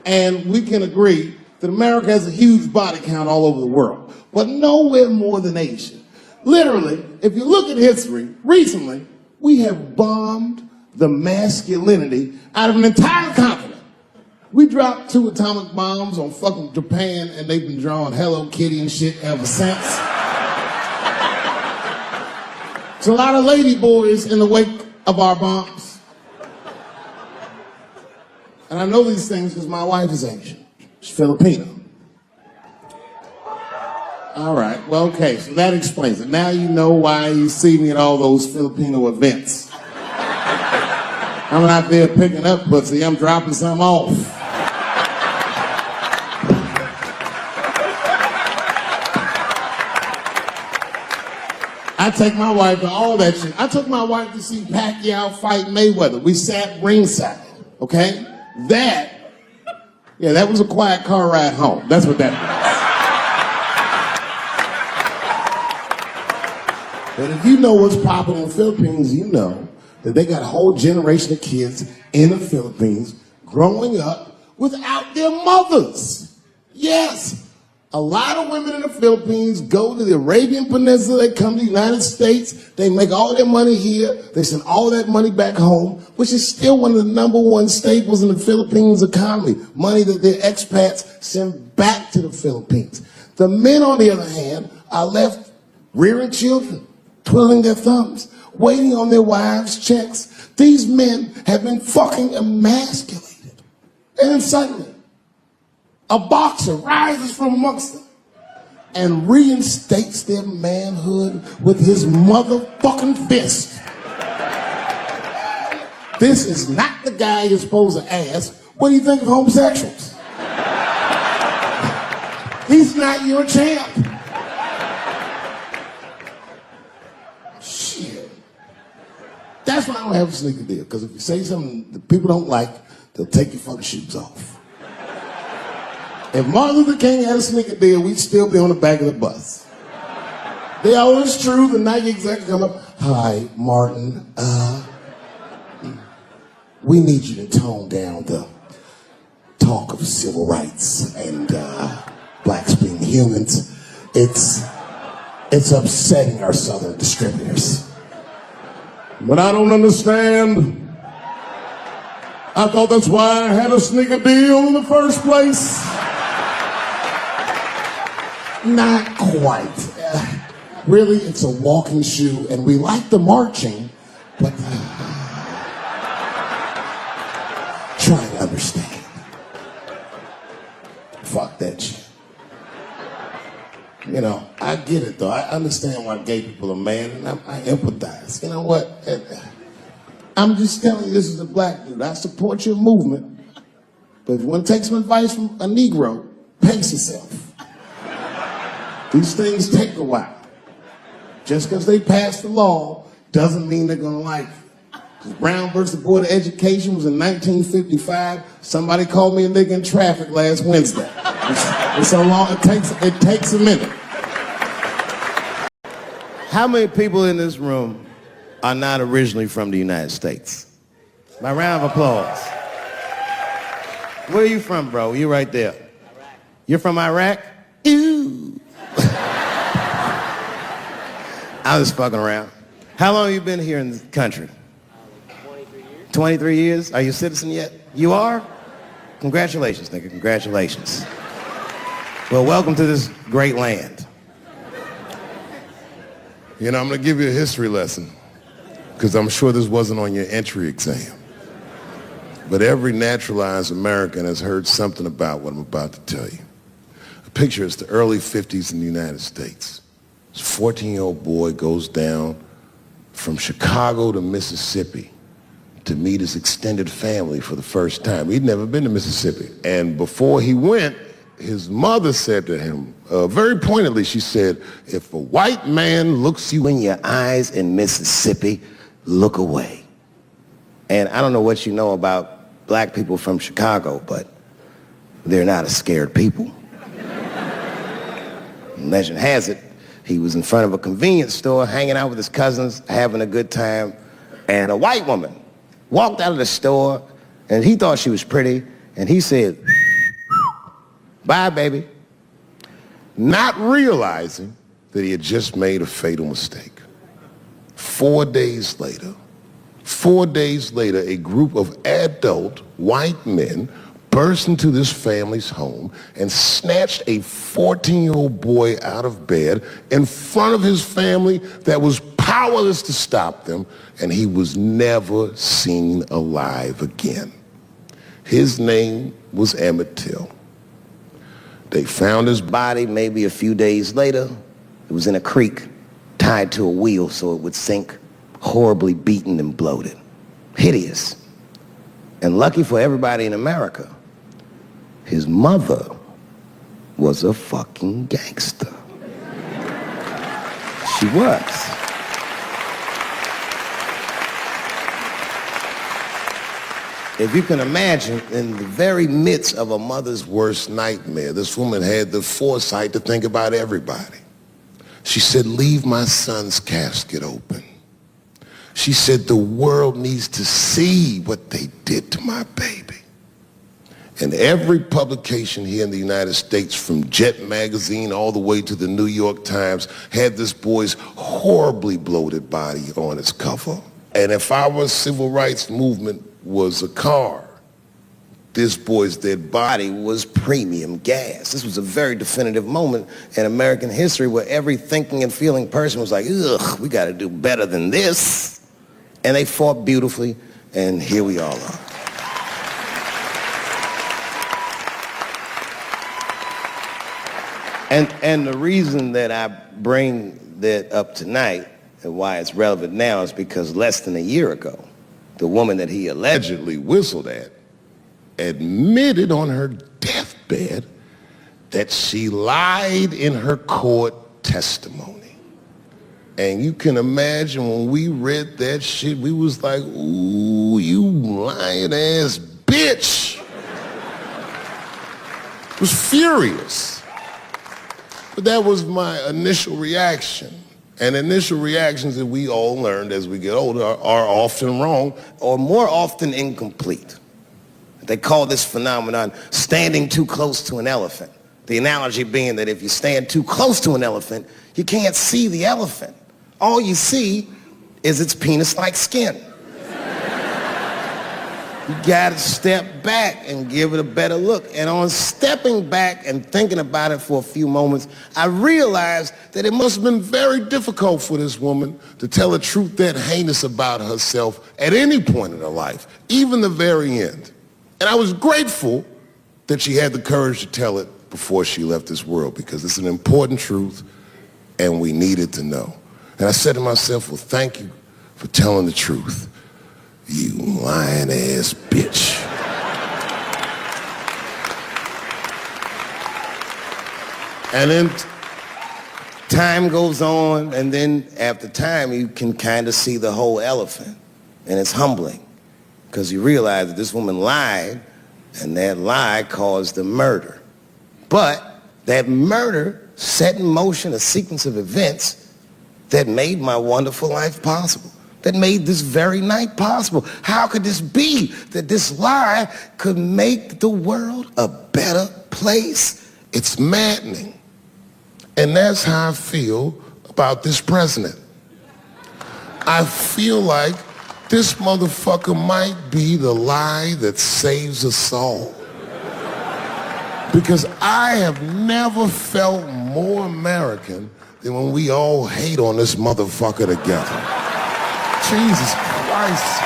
And we can agree that America has a huge body count all over the world, but nowhere more than Asia. Literally, if you look at history, recently, we have bombed the masculinity out of an entire continent. We dropped 2 atomic bombs on fucking Japan, and they've been drawing Hello Kitty and shit ever since. There's a lot of lady boys in the wake of our bombs. And I know these things because my wife is Asian. She's Filipino. All right, well, okay, so that explains it. Now you know why you see me at all those Filipino events. I'm not there picking up pussy, I'm dropping some off. I take my wife to all that shit. I took my wife to see Pacquiao fight Mayweather. We sat ringside, okay? That was a quiet car ride home. That's what that was. But if you know what's popping in the Philippines, you know that they got a whole generation of kids in the Philippines growing up without their mothers. Yes. A lot of women in the Philippines go to the Arabian Peninsula, they come to the United States, they make all their money here, they send all that money back home, which is still one of the #1 staples in the Philippines economy, money that their expats send back to the Philippines. The men, on the other hand, are left rearing children, twiddling their thumbs, waiting on their wives' checks. These men have been fucking emasculated. And then suddenly, a boxer rises from amongst them and reinstates their manhood with his motherfucking fist. This is not the guy you're supposed to ask, what do you think of homosexuals? He's not your champ. Shit. That's why I don't have a sneaker deal, because if you say something that people don't like, they'll take your fucking shoes off. If Martin Luther King had a sneaker deal, we'd still be on the back of the bus. They always true, the Nike executive come up, hi, Martin, we need you to tone down the talk of civil rights and blacks being humans. It's upsetting our southern distributors. But I don't understand. I thought that's why I had a sneaker deal in the first place. Not quite. Really, it's a walking shoe, and we like the marching, but try to understand. Fuck that shit. You know, I get it though. I understand why gay people are mad, and I empathize. You know what? I'm just telling you, this is a black dude. I support your movement, but if you want to take some advice from a Negro, pace yourself. These things take a while. Just because they passed the law doesn't mean they're going to like it. Brown versus the Board of Education was in 1955. Somebody called me a nigga in traffic last Wednesday. It's so long, it takes a minute. How many people in this room are not originally from the United States? My round of applause. Where are you from, bro? You right there. Iraq. You're from Iraq? Ew. I was fucking around. How long have you been here in the country? 23 years. 23 years? Are you a citizen yet? You are? Congratulations, nigga. Congratulations. Well, welcome to this great land. You know, I'm going to give you a history lesson, because I'm sure this wasn't on your entry exam. But every naturalized American has heard something about what I'm about to tell you. A picture is the early 50s in the United States. This 14-year-old boy goes down from Chicago to Mississippi to meet his extended family for the first time. He'd never been to Mississippi. And before he went, his mother said to him, very pointedly, she said, if a white man looks you in your eyes in Mississippi, look away. And I don't know what you know about black people from Chicago, but they're not a scared people. Legend has it, he was in front of a convenience store, hanging out with his cousins, having a good time, and a white woman walked out of the store, and he thought she was pretty, and he said, Bye, baby. Not realizing that he had just made a fatal mistake. 4 days later, a group of adult white men burst into this family's home and snatched a 14-year-old boy out of bed in front of his family that was powerless to stop them, and he was never seen alive again. His name was Emmett Till. They found his body maybe a few days later. It was in a creek, tied to a wheel so it would sink, horribly beaten and bloated. Hideous. And lucky for everybody in America, his mother was a fucking gangster. She was. If you can imagine, in the very midst of a mother's worst nightmare, this woman had the foresight to think about everybody. She said, leave my son's casket open. She said, the world needs to see what they did to my baby. And every publication here in the United States, from Jet Magazine all the way to the New York Times, had this boy's horribly bloated body on its cover. And if our civil rights movement was a car, this boy's dead body was premium gas. This was a very definitive moment in American history where every thinking and feeling person was like, ugh, we got to do better than this. And they fought beautifully, and here we all are. And the reason that I bring that up tonight and why it's relevant now is because less than a year ago, the woman that he allegedly whistled at admitted on her deathbed that she lied in her court testimony. And you can imagine when we read that shit, we was like, ooh, you lying ass bitch. Was furious. But that was my initial reaction. And initial reactions that we all learned as we get older are often wrong or more often incomplete. They call this phenomenon standing too close to an elephant. The analogy being that if you stand too close to an elephant, you can't see the elephant. All you see is its penis-like skin. You gotta step back and give it a better look. And on stepping back and thinking about it for a few moments, I realized that it must have been very difficult for this woman to tell a truth that heinous about herself at any point in her life, even the very end. And I was grateful that she had the courage to tell it before she left this world, because it's an important truth and we needed to know. And I said to myself, well, thank you for telling the truth, you lying ass bitch. And then time goes on, and then after time, you can kind of see the whole elephant. And it's humbling, because you realize that this woman lied, and that lie caused the murder. But that murder set in motion a sequence of events that made my wonderful life possible, that made this very night possible. How could this be that this lie could make the world a better place? It's maddening. And that's how I feel about this president. I feel like this motherfucker might be the lie that saves us all. Because I have never felt more American than when we all hate on this motherfucker together. Jesus Christ,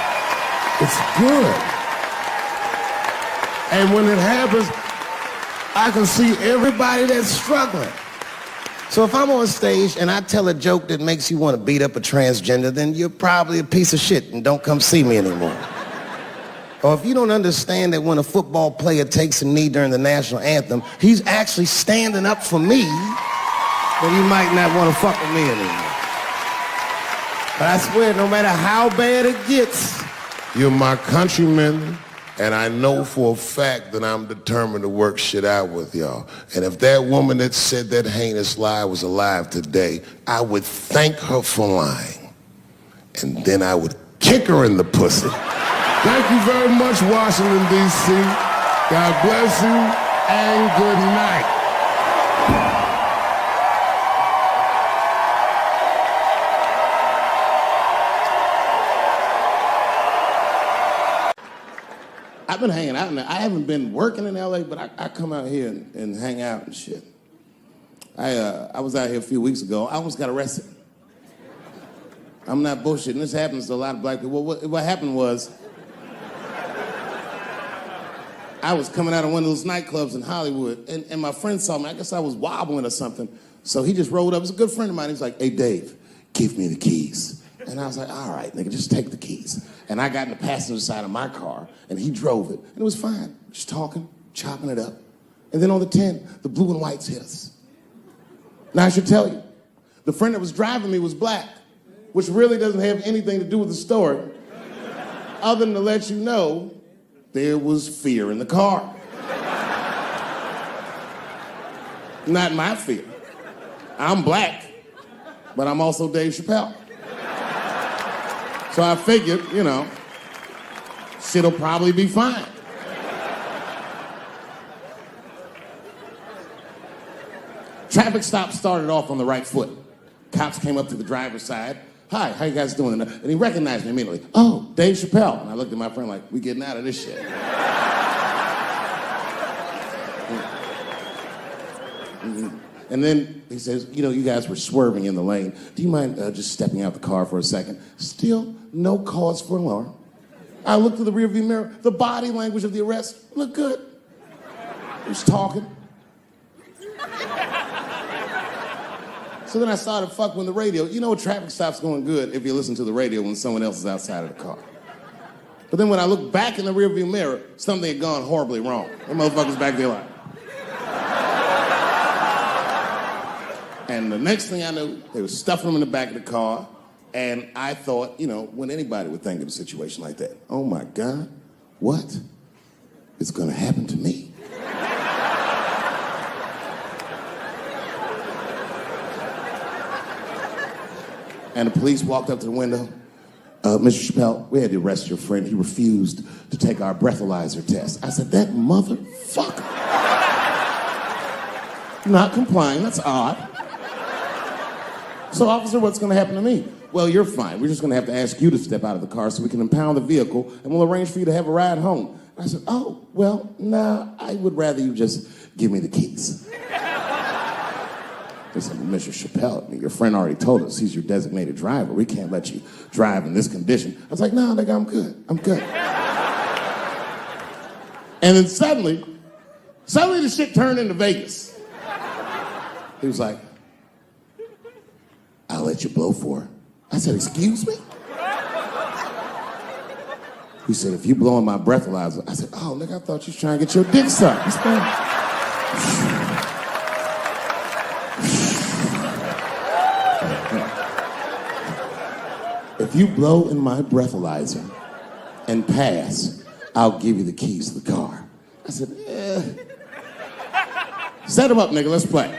it's good. And when it happens, I can see everybody that's struggling. So if I'm on stage and I tell a joke that makes you want to beat up a transgender, then you're probably a piece of shit and don't come see me anymore. Or if you don't understand that when a football player takes a knee during the national anthem, he's actually standing up for me, then you might not want to fuck with me anymore. But I swear, no matter how bad it gets, you're my countrymen, and I know for a fact that I'm determined to work shit out with y'all. And if that woman that said that heinous lie was alive today, I would thank her for lying. And then I would kick her in the pussy. Thank you very much, Washington, D.C. God bless you. and good night. I've been hanging out in there. I haven't been working in LA, but I come out here and hang out and shit. I was out here a few weeks ago. I almost got arrested. I'm not bullshitting. This happens to a lot of black people. What happened was, I was coming out of one of those nightclubs in Hollywood, and my friend saw me. I guess I was wobbling or something. So he just rolled up. He's a good friend of mine. He's like, "Hey, Dave, give me the keys." And I was like, "All right, nigga, just take the keys." And I got in the passenger side of my car, and he drove it. And it was fine. Just talking, chopping it up. And then on the 10, the blue and whites hit us. Now, I should tell you, the friend that was driving me was black, which really doesn't have anything to do with the story, other than to let you know there was fear in the car. Not my fear. I'm black, but I'm also Dave Chappelle. So I figured, shit'll probably be fine. Traffic stop started off on the right foot. Cops came up to the driver's side. "Hi, how you guys doing?" And he recognized me immediately. "Oh, Dave Chappelle." And I looked at my friend like, "We getting out of this shit." And then he says, "You guys were swerving in the lane. Do you mind just stepping out the car for a second?" Still no cause for alarm. I looked through the rearview mirror. The body language of the arrest looked good. He was talking. So then I started fucking with the radio. A traffic stop's going good if you listen to the radio when someone else is outside of the car. But then when I looked back in the rearview mirror, something had gone horribly wrong. The motherfucker's back there like. And the next thing I knew, they were stuffing him in the back of the car. And I thought, when anybody would think of a situation like that, oh my God, what is going to happen to me? And the police walked up to the window. "Mr. Chappelle, we had to arrest your friend. He refused to take our breathalyzer test." I said, "That motherfucker." Not complying, that's odd. "So, officer, what's going to happen to me?" "Well, you're fine. We're just going to have to ask you to step out of the car so we can impound the vehicle, and we'll arrange for you to have a ride home." I said, "Oh, well, nah, I would rather you just give me the keys." They said, "Mr. Chappelle, your friend already told us he's your designated driver. We can't let you drive in this condition." I was like, "No, nigga, I'm good. I'm good." And then suddenly the shit turned into Vegas. He was like, "I'll let you blow for it." I said, "Excuse me?" He said, "If you blow in my breathalyzer." I said, "Oh, nigga, I thought you was trying to get your dick sucked." "If you blow in my breathalyzer and pass, I'll give you the keys to the car." I said, "Set him up, nigga, let's play."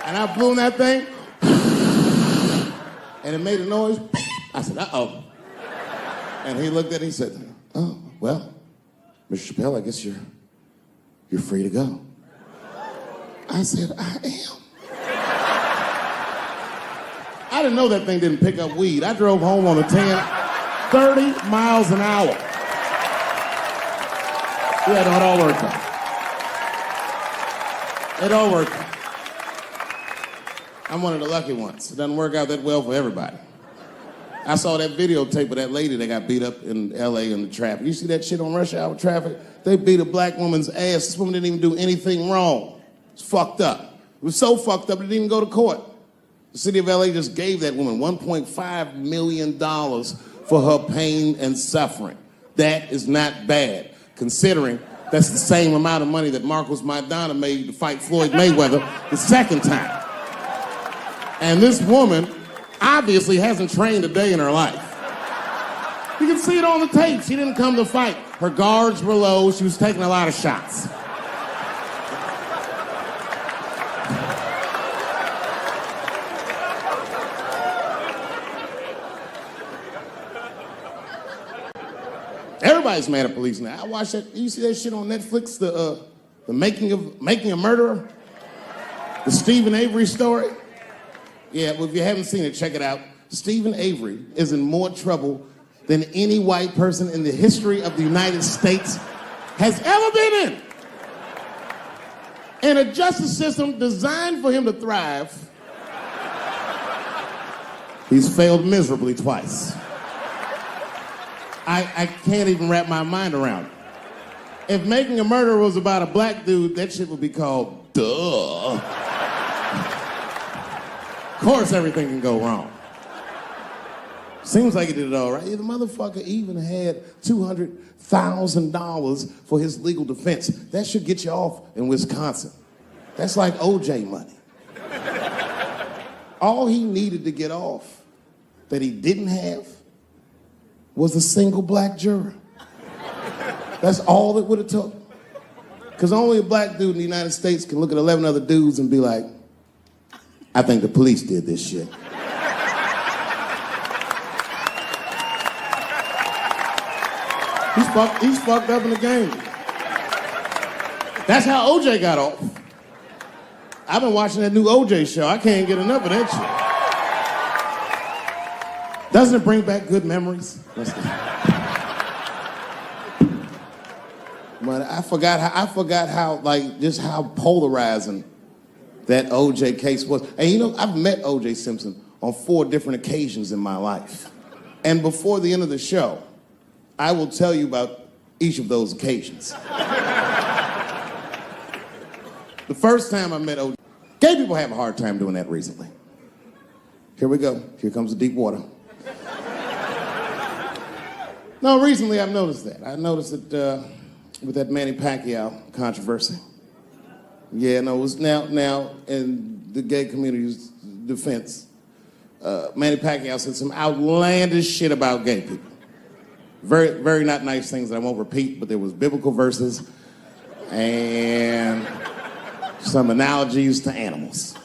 And I blew in that thing, and it made a noise. I said, "Uh-oh." And he looked at it, he said, "Oh, well, Mr. Chappelle, I guess you're free to go." I said, "I am." I didn't know that thing didn't pick up weed. I drove home on the 10, 30 miles an hour. Yeah, no, it all worked out. It all worked out. I'm one of the lucky ones. It doesn't work out that well for everybody. I saw that videotape of that lady that got beat up in LA in the traffic. You see that shit on rush hour traffic? They beat a black woman's ass. This woman didn't even do anything wrong. It's fucked up. It was so fucked up it didn't even go to court. The city of LA just gave that woman $1.5 million for her pain and suffering. That is not bad, considering that's the same amount of money that Marcos Maidana made to fight Floyd Mayweather the second time. And this woman obviously hasn't trained a day in her life. You can see it on the tape. She didn't come to fight. Her guards were low. She was taking a lot of shots. everybody's mad at police now. I watched that. You see that shit on Netflix? The making a murderer. The Stephen Avery story. Yeah, well, if you haven't seen it, check it out. Stephen Avery is in more trouble than any white person in the history of the United States has ever been in. In a justice system designed for him to thrive, he's failed miserably twice. I can't even wrap my mind around it. If Making a Murderer was about a black dude, that shit would be called Duh. Of course everything can go wrong. Seems like he did it all right. The motherfucker even had $200,000 for his legal defense. That should get you off in Wisconsin. That's like OJ money. All he needed to get off that he didn't have was a single black juror. That's all it would have took. Because only a black dude in the United States can look at 11 other dudes and be like, I think the police did this shit. He's fucked up in the game. That's how OJ got off. I've been watching that new OJ show. I can't get enough of that shit. Doesn't it bring back good memories? But I forgot how like just how polarizing that OJ case was. And you know, I've met OJ Simpson on 4 different occasions in my life. And before the end of the show, I will tell you about each of those occasions. The first time I met OJ, gay people have a hard time doing that recently. Here we go. Here comes the deep water. No, recently I've noticed that. I noticed it with that Manny Pacquiao controversy. Yeah, no, it was now in the gay community's defense, Manny Pacquiao said some outlandish shit about gay people. Very, very not nice things that I won't repeat, but there was biblical verses and some analogies to animals.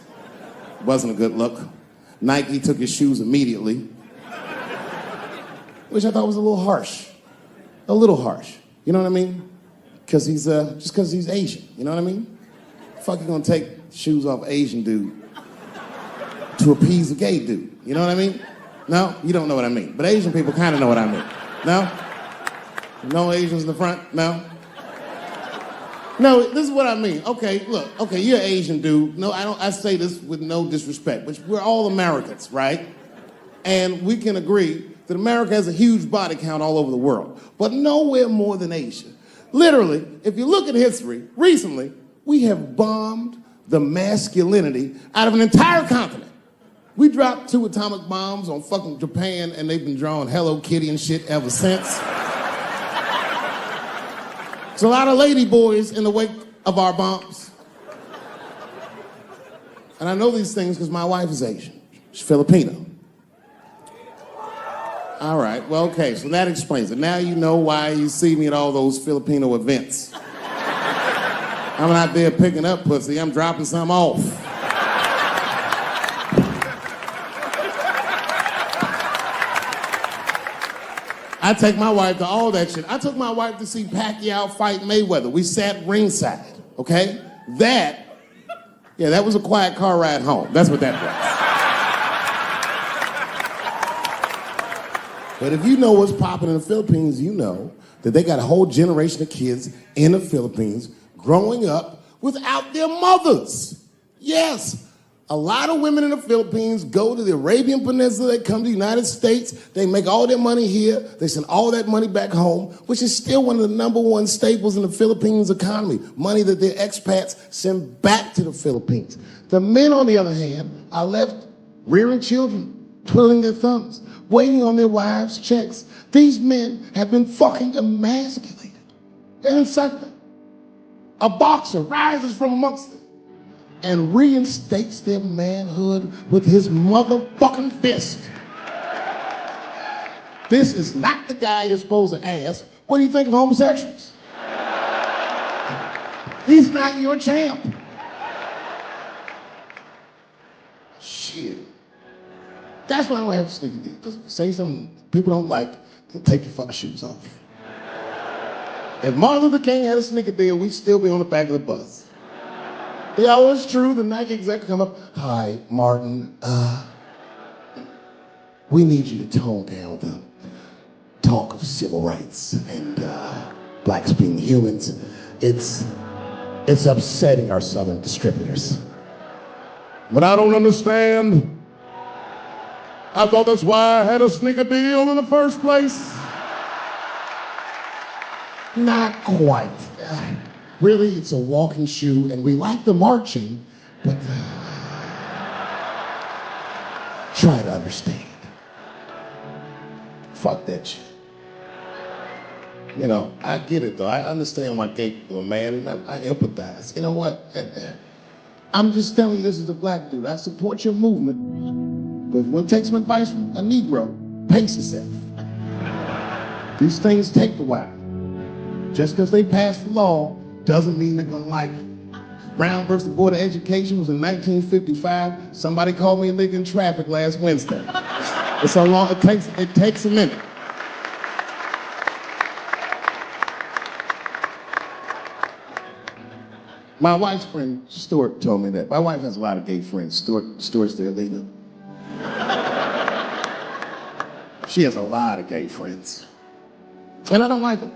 Wasn't a good look. Nike took his shoes immediately, which I thought was a little harsh. A little harsh. You know what I mean? Because he's just because he's Asian. You know what I mean? Fuck, you gonna take shoes off Asian dude to appease a gay dude? You know what I mean? No, you don't know what I mean. But Asian people kind of know what I mean. No? No Asians in the front? No? No, this is what I mean. Okay, look. Okay, you're an Asian dude. No, I say this with no disrespect, but we're all Americans, right? And we can agree that America has a huge body count all over the world, but nowhere more than Asia. Literally, if you look at history, recently, we have bombed the masculinity out of an entire continent. We dropped 2 atomic bombs on fucking Japan, and they've been drawing Hello Kitty and shit ever since. There's a lot of lady boys in the wake of our bombs. And I know these things because my wife is Asian. She's Filipino. All right, well, okay, so that explains it. Now you know why you see me at all those Filipino events. I'm not there picking up pussy, I'm dropping some off. I take my wife to all that shit. I took my wife to see Pacquiao fight Mayweather. We sat ringside, okay? That was a quiet car ride home. That's what that was. But if you know what's popping in the Philippines, you know that they got a whole generation of kids in the Philippines growing up without their mothers. Yes, a lot of women in the Philippines go to the Arabian Peninsula, they come to the United States, they make all their money here, they send all that money back home, which is still one of the #1 staples in the Philippines economy, money that their expats send back to the Philippines. The men, on the other hand, are left rearing children, twiddling their thumbs, waiting on their wives' checks. These men have been fucking emasculated. They're inside. A boxer rises from amongst them and reinstates their manhood with his motherfucking fist. This is not the guy you're supposed to ask, what do you think of homosexuals? He's not your champ. Shit. That's why I don't have to say something people don't like. Take your fucking shoes off. If Martin Luther King had a sneaker deal, we'd still be on the back of the bus. Yeah, well, it's true. The Nike executive come up. Hi, Martin. We need you to tone down the talk of civil rights and blacks being humans. It's upsetting our southern distributors. But I don't understand. I thought that's why I had a sneaker deal in the first place. Not quite. Really, it's a walking shoe, and we like the marching, but try to understand. Fuck that shit. You know, I get it though. I understand why gay people are mad, and I empathize. You know what? I'm just telling you, this is a black dude. I support your movement, but if you want to take some advice from a Negro, pace yourself. These things take a while. Just because they passed the law doesn't mean they're gonna like it. Brown versus Board of Education was in 1955. Somebody called me a nigga in traffic last Wednesday. It's how long it takes. It takes a minute. My wife's friend Stuart told me that. My wife has a lot of gay friends. Stuart's their leader. She has a lot of gay friends, and I don't like them.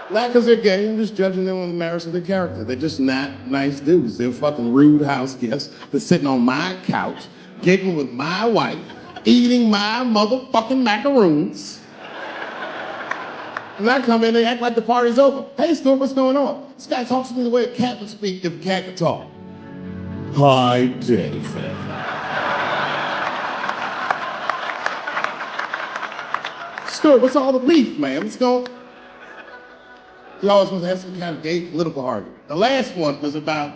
Not because they're gay, I'm just judging them on the merits of their character. They're just not nice dudes. They're fucking rude house guests. They're sitting on my couch, giggling with my wife, eating my motherfucking macaroons. And I come in, they act like the party's over. Hey, Stuart, what's going on? This guy talks to me the way a cat would speak if a cat could talk. Hi, Dave. Stuart, what's all the beef, man? What's going on? He always wants to have some kind of gay political argument. The last one was about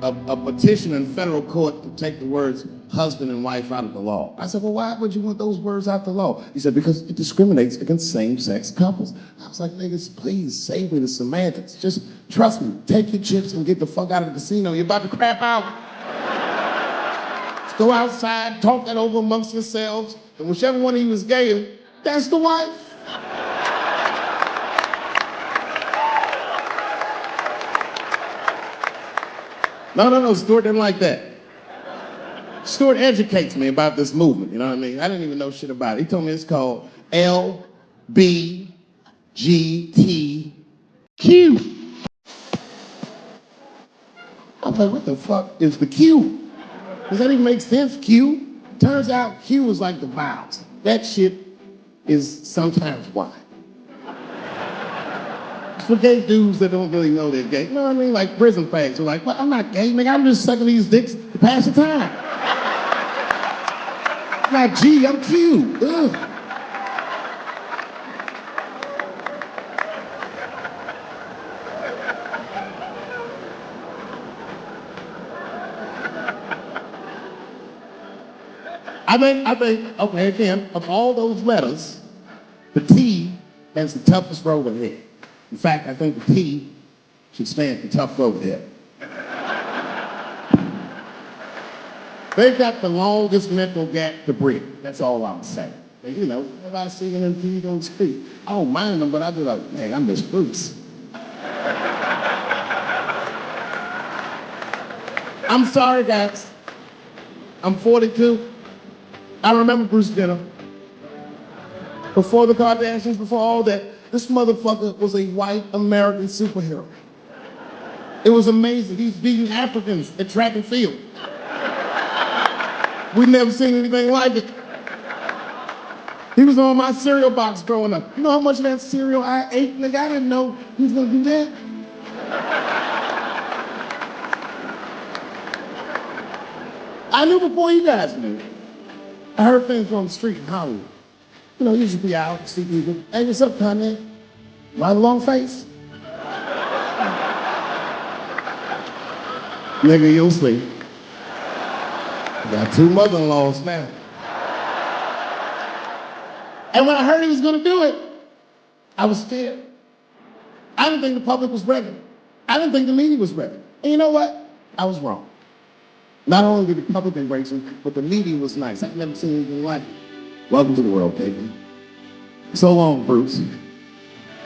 a petition in federal court to take the words husband and wife out of the law. I said, well, why would you want those words out of the law? He said, because it discriminates against same-sex couples. I was like, niggas, please save me the semantics. Just trust me, take your chips and get the fuck out of the casino. You're about to crap out. Just go outside, talk that over amongst yourselves, and whichever one of you is gay, that's the wife. No, Stuart didn't like that. Stuart educates me about this movement, you know what I mean? I didn't even know shit about it. He told me it's called LBGTQ. I was like, what the fuck is the Q? Does that even make sense, Q? Turns out Q is like the vowels. That shit is sometimes Y. For gay dudes that don't really know they're gay. You know what I mean? Like prison fags are like, well, I'm not gay, nigga. I'm just sucking these dicks to pass the time. I'm not G, I'm Q. Ugh. I think, okay, again, of all those letters, the T has the toughest road ahead. In fact, I think the T should stand for tough road ahead. They've got the longest mental gap to bridge. That's all I'm saying. And, you know, if I see them in T don't speak, I don't mind them, but I be like, man, I miss Bruce. I'm sorry, guys. I'm 42. I remember Bruce Jenner. Before the Kardashians, before all that, this motherfucker was a white American superhero. It was amazing. He's beating Africans at track and field. We'd never seen anything like it. He was on my cereal box growing up. You know how much of that cereal I ate? Nigga, I didn't know he was gonna do that. I knew before you guys knew. I heard things on the street in Hollywood. You know, you should be out, see people. Hey, what's up, Kanye? Right long face? Nigga, you'll see. Got two mother-in-laws now. And when I heard he was gonna do it, I was scared. I didn't think the public was ready. I didn't think the media was ready. And you know what? I was wrong. Not only did the public embrace him, but the media was nice. I've never seen anything like it. Welcome to the world, Caitlin. So long, Bruce.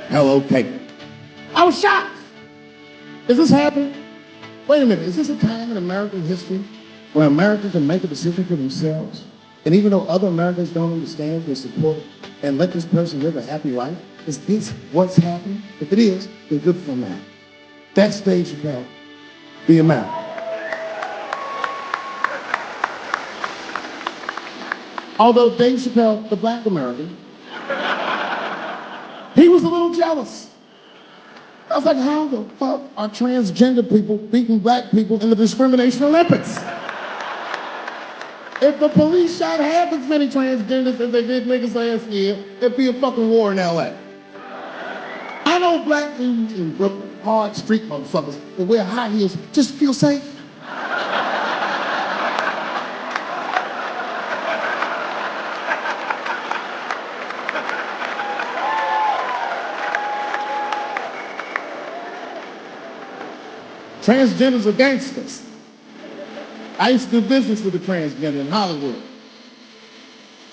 Hello, Caitlin. I was shocked. Is this happening? Wait a minute, is this a time in American history where Americans can make a decision for themselves? And even though other Americans don't understand, they support it and let this person live a happy life? Is this what's happening? If it is, then good for America. That's Dave Chappelle. Be American. Although Dave Chappelle, the black American, he was a little jealous. I was like, how the fuck are transgender people beating black people in the discrimination Olympics? If the police shot half as many transgenders as they did niggas last year, there'd be a fucking war in LA. I know black dudes in Brooklyn, hard street motherfuckers, that wear high heels just to feel safe. Transgenders are gangsters. I used to do business with a transgender in Hollywood.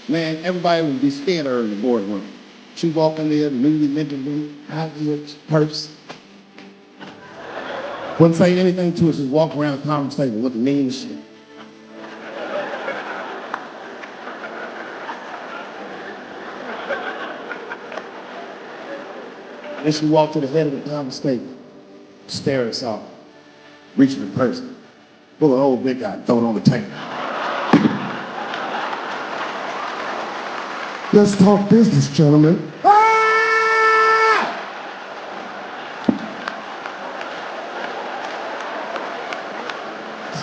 Man, everybody would be scared of her in the boardroom. She'd walk in there, newly minted room, high heels, purse. Wouldn't say anything to us, just walk around the conference table looking mean as shit. Then she walked to the head of the conference table, stare at us all. Reach for the purse, pull an old big guy, throw it on the table. Let's talk business, gentlemen. Ah!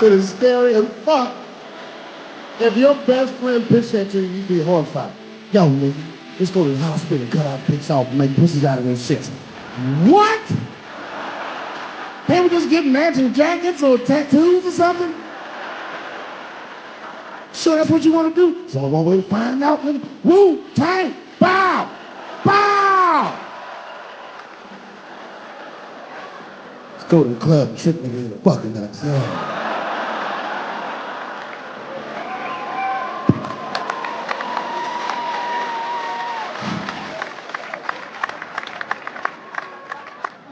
Shit is scary as fuck. If your best friend pissed at you, you'd be horrified. Yo, nigga, let's go to the hospital and cut our dicks off and make pussies out of their shits. What? They were just getting matching jackets or tattoos or something? Sure, that's what you want to do? So one way to find out, nigga. Woo, tank, bow, bow. Let's go to the club and trick nigga in the fucking nuts. Yeah.